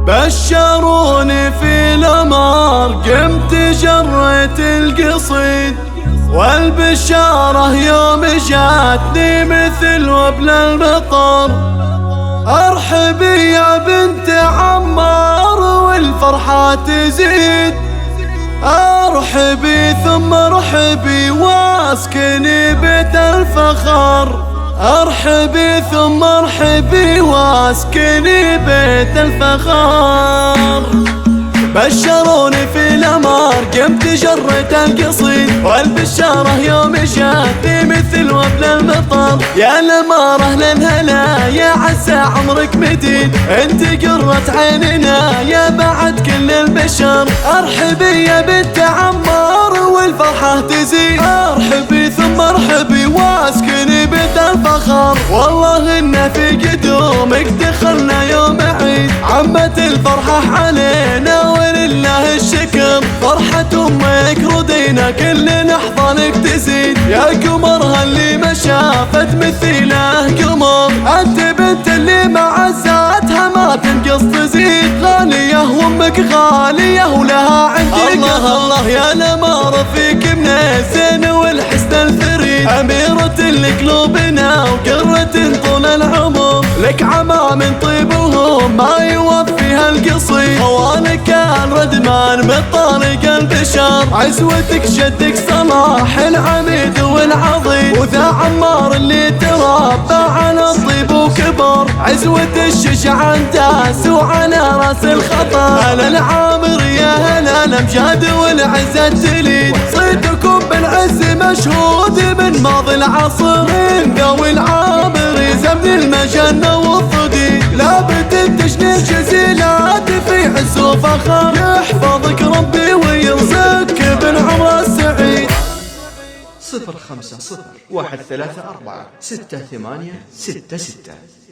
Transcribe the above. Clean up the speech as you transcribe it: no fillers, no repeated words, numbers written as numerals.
بشروني في الأمار قمت جريت القصيد، والبشارة يوم جاتني مثل وبل المطر. ارحبي يا بنت عمار والفرحة تزيد، ارحبي ثم ارحبي واسكني بيت الفخر، ارحبي ثم ارحبي واسكني بيت الفخر. بشروني في الأمار قمت جريت القصيد، والبشارة يوم جاتني مثل وبل المطر. يا الأمارة للهلا يا عسى عمرك مديد، انت قرة عيننا يا بعد كل البشر. ارحبي يا بنت عمار والفرحة تزيد، ارحبي ثم ارحبي واسكني بيت الفخر. والله إن في قدومك دخلنا يوم عيد، عمت الفرحة علينا ولله الشكر. فرحة أمك ردينا كل لحظة تزيد، يا قمرها اللي ما شافت مثيله قمر. أنت بنت اللي معزاتها ما تنقص تزيد، غالية وأمك غالية ولها عندي الله الله. يا الأمارة فيك من الزين والحسن الفريد، أميرة لقلوبنا وقرة طول العمر. لك عمام طيبهم ما يوفيها القصيد، خوالك الردمان من طارق البشر. عزوتك جدك صلاح العميد والعظيم، وذا عمار اللي تربى على الطيب وكبر. عزوة الشجع داس وعلى راس الخطر، هلا العامر يا هلا الامجاد والعزة تليد. صيتكم بالعز مشهود من ماضي العصر، من ذوي العامر زمن المجنة والضديد. لابد التجنيد جزيلات في عز وفخر، يحفظك ربي ويرزقك بالعمر السعيد. 050 134 68 66